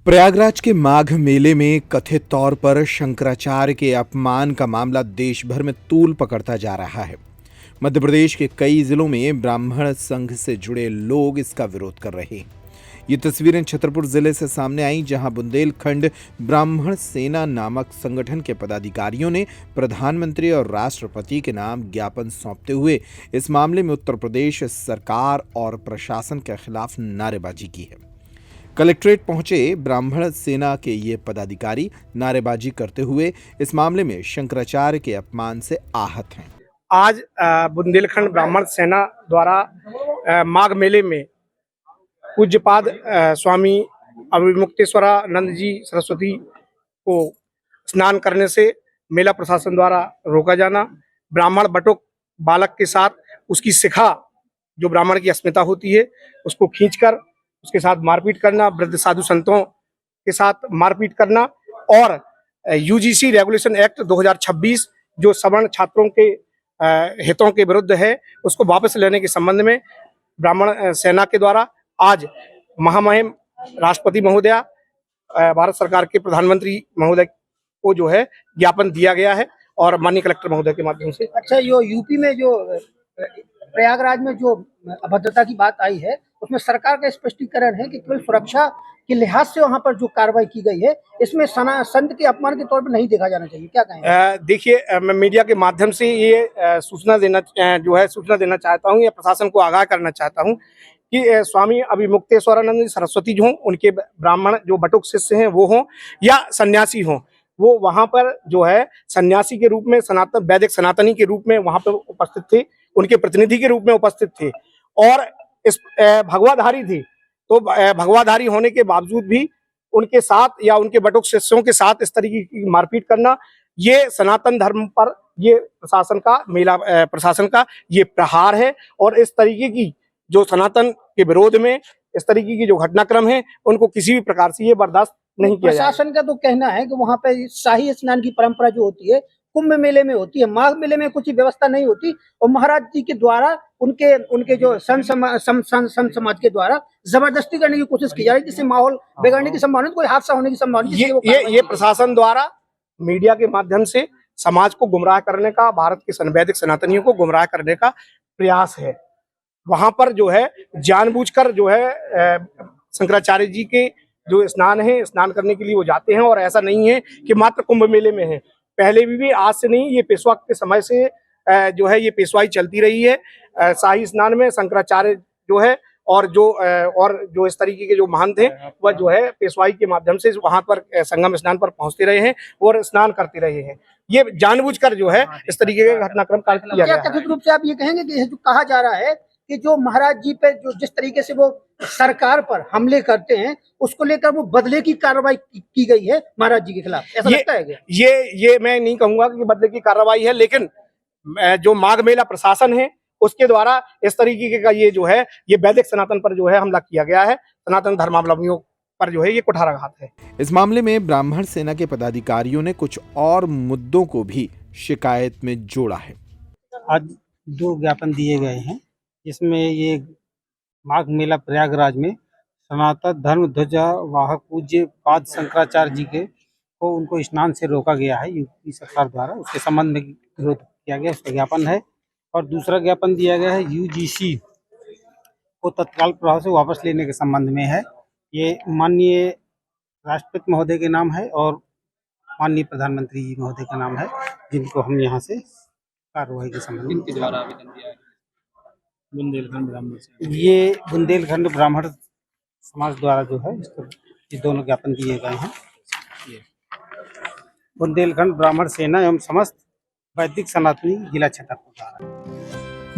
प्रयागराज के माघ मेले में कथित तौर पर शंकराचार्य के अपमान का मामला देश भर में तूल पकड़ता जा रहा है। मध्य प्रदेश के कई जिलों में ब्राह्मण संघ से जुड़े लोग इसका विरोध कर रहे हैं। ये तस्वीरें छतरपुर जिले से सामने आई, जहां बुंदेलखंड ब्राह्मण सेना नामक संगठन के पदाधिकारियों ने प्रधानमंत्री और राष्ट्रपति के नाम ज्ञापन सौंपते हुए इस मामले में उत्तर प्रदेश सरकार और प्रशासन के खिलाफ नारेबाजी की है। कलेक्ट्रेट पहुंचे ब्राह्मण सेना के ये पदाधिकारी नारेबाजी करते हुए इस मामले में शंकराचार्य के अपमान से आहत हैं। आज बुंदेलखंड ब्राह्मण सेना द्वारा माघ मेले में पूज्यपाद स्वामी अभिमुक्तेश्वरानंद जी सरस्वती को स्नान करने से मेला प्रशासन द्वारा रोका जाना, ब्राह्मण बटुक बालक के साथ उसकी शिखा जो ब्राह्मण की अस्मिता होती है उसको खींचकर उसके साथ मारपीट करना, वृद्ध साधु संतों के साथ मारपीट करना और यूजीसी रेगुलेशन एक्ट 2026 जो सवर्ण छात्रों के हितों के विरुद्ध है उसको वापस लेने के संबंध में ब्राह्मण सेना के द्वारा आज महामहिम राष्ट्रपति महोदया, भारत सरकार के प्रधानमंत्री महोदय को जो है ज्ञापन दिया गया है और माननीय कलेक्टर महोदय के माध्यम से। अच्छा, यो यूपी में जो प्रयागराज में जो अभद्रता की बात आई है उसमें सरकार का स्पष्टीकरण है कि केवल सुरक्षा के लिहाज से वहां पर जो कार्रवाई की गई है इसमें संत के अपमान के तौर पर नहीं देखा जाना चाहिए, क्या कहें? देखिए, मैं मीडिया के माध्यम से ये सूचना देना चाहता हूँ या प्रशासन को आगाह करना चाहता हूँ कि स्वामी अभिमुक्तेश्वरानंद सरस्वती जो हों, उनके ब्राह्मण जो बटुक शिष्य हैं वो हों या सन्यासी हों, वो वहां पर जो है सन्यासी के रूप में वैदिक सनातनी के रूप में वहां पर उपस्थित थे, उनके प्रतिनिधि के रूप में उपस्थित थे और इस भगवाधारी थे। तो भगवाधारी होने के बावजूद भी उनके साथ या उनके बटुक शिष्यों के साथ इस तरीके की मारपीट करना, ये सनातन धर्म पर ये प्रशासन का ये प्रहार है और इस तरीके की जो सनातन के विरोध में इस तरीके की जो घटनाक्रम है उनको किसी भी प्रकार से ये बर्दाश्त नहीं किया जाएगा। प्रशासन का तो कहना है कि वहां पे शाही स्नान की परंपरा जो होती है कुंभ मेले में होती है, माघ मेले में कुछ व्यवस्था नहीं होती और महाराज जी के द्वारा उनके जो संत समाज के द्वारा जबरदस्ती करने की कोशिश की जा रही है, जिससे माहौल बिगड़ने की संभावना, कोई हादसा होने की संभावना। ये प्रशासन द्वारा मीडिया के माध्यम से समाज को गुमराह करने का, भारत के वैदिक सनातनियों को गुमराह करने का प्रयास है। वहां पर जो है जानबूझकर जो है शंकराचार्य जी के जो स्नान करने के लिए वो जाते हैं और ऐसा नहीं है कि मात्र कुंभ मेले में है, पहले भी आज से नहीं, ये पेशवा के समय से जो है ये पेशवाई चलती रही है। शाही स्नान में शंकराचार्य जो है और जो इस तरीके के जो महंत हैं वह जो है पेशवाई के माध्यम से वहां पर संगम स्नान पर पहुंचते रहे हैं और स्नान करते रहे हैं। ये जानबूझकर जो है इस तरीके का घटनाक्रम किया गया है। कथित रूप से आप ये कहेंगे कि जो कहा जा रहा है कि जो महाराज जी पे जो जिस तरीके से वो सरकार पर हमले करते हैं उसको लेकर वो बदले की कार्रवाई की गई है महाराज जी के खिलाफ, ऐसा लगता है क्या? ये मैं नहीं कहूंगा कि बदले की कार्रवाई है, लेकिन जो माघ मेला प्रशासन है उसके द्वारा इस तरीके का ये जो है ये वैदिक सनातन पर जो है हमला किया गया है, सनातन धर्मावलंबियों पर जो है ये कुठाराघात है। इस मामले में ब्राह्मण सेना के पदाधिकारियों ने कुछ और मुद्दों को भी शिकायत में जोड़ा है। आज 2 ज्ञापन दिए गए हैं, इसमें ये माघ मेला प्रयागराज में सनातन धर्म ध्वजा वाहक पूज्य पाद शंकराचार्य जी के को उनको स्नान से रोका गया है यूपी सरकार द्वारा, उसके संबंध में विरोध किया गया, उसका ज्ञापन है। और दूसरा ज्ञापन दिया गया है यूजीसी को तत्काल प्रभाव से वापस लेने के संबंध में है। ये माननीय राष्ट्रपति महोदय के नाम है और माननीय प्रधानमंत्री जी महोदय का नाम है, जिनको हम यहाँ से कार्रवाई के संबंध में द्वारा आवेदन दिया है। ये बुंदेलखंड ब्राह्मण समाज द्वारा जो है ये दोनों ज्ञापन दिए गए हैं। बुंदेलखंड ब्राह्मण सेना एवं समस्त वैदिक सनातनी जिला छतरपुर द्वारा।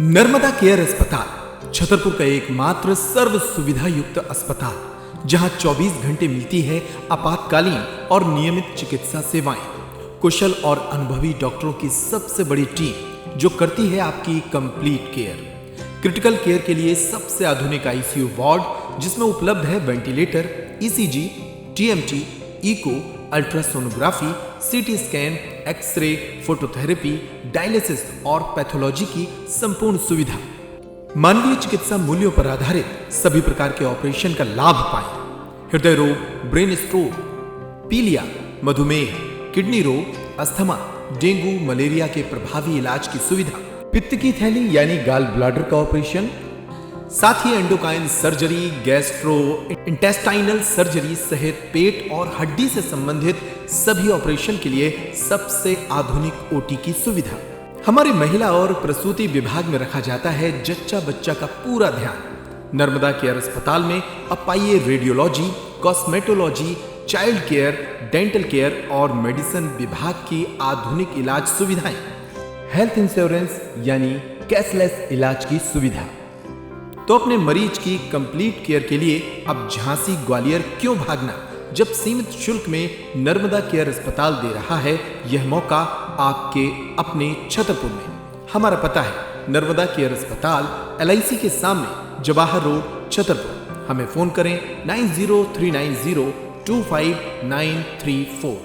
नर्मदा केयर अस्पताल छतरपुर का एकमात्र सर्व सुविधा युक्त अस्पताल, जहां 24 घंटे मिलती है आपातकालीन और नियमित चिकित्सा सेवाएं। कुशल और अनुभवी डॉक्टरों की सबसे बड़ी टीम जो करती है आपकी कंप्लीट केयर। क्रिटिकल केयर के लिए सबसे आधुनिक आईसीयू वार्ड, जिसमें उपलब्ध है ventilator, ECG, TMT, echo, ultrasonography, CT scan, x ray, phototherapy, dialysis और पैथोलॉजी की संपूर्ण सुविधा। मानवीय चिकित्सा मूल्यों पर आधारित सभी प्रकार के ऑपरेशन का लाभ पाएं। हृदय रोग, ब्रेन स्ट्रोक, पीलिया, मधुमेह, किडनी रोग, अस्थमा, डेंगू, मलेरिया के प्रभावी इलाज की सुविधा, पित्त की थैली यानी गाल ब्लैडर का ऑपरेशन, साथ ही endocrine surgery, gastrointestinal surgery सहित पेट और हड्डी से संबंधित सभी ऑपरेशन के लिए सबसे आधुनिक ओटी की सुविधा। हमारे महिला और प्रसूति विभाग में रखा जाता है जच्चा बच्चा का पूरा ध्यान। नर्मदा केयर अस्पताल में अब पाइए radiology, cosmetology, child care, dental care और मेडिसिन विभाग की आधुनिक इलाज सुविधाएं, हेल्थ इंश्योरेंस यानी कैशलेस इलाज की सुविधा। तो अपने मरीज की कंप्लीट केयर के लिए अब झांसी ग्वालियर क्यों भागना, जब सीमित शुल्क में नर्मदा केयर अस्पताल दे रहा है यह मौका आपके अपने छतरपुर में। हमारा पता है नर्मदा केयर अस्पताल LIC के सामने, जवाहर रोड, छतरपुर। हमें फोन करें 9039025934।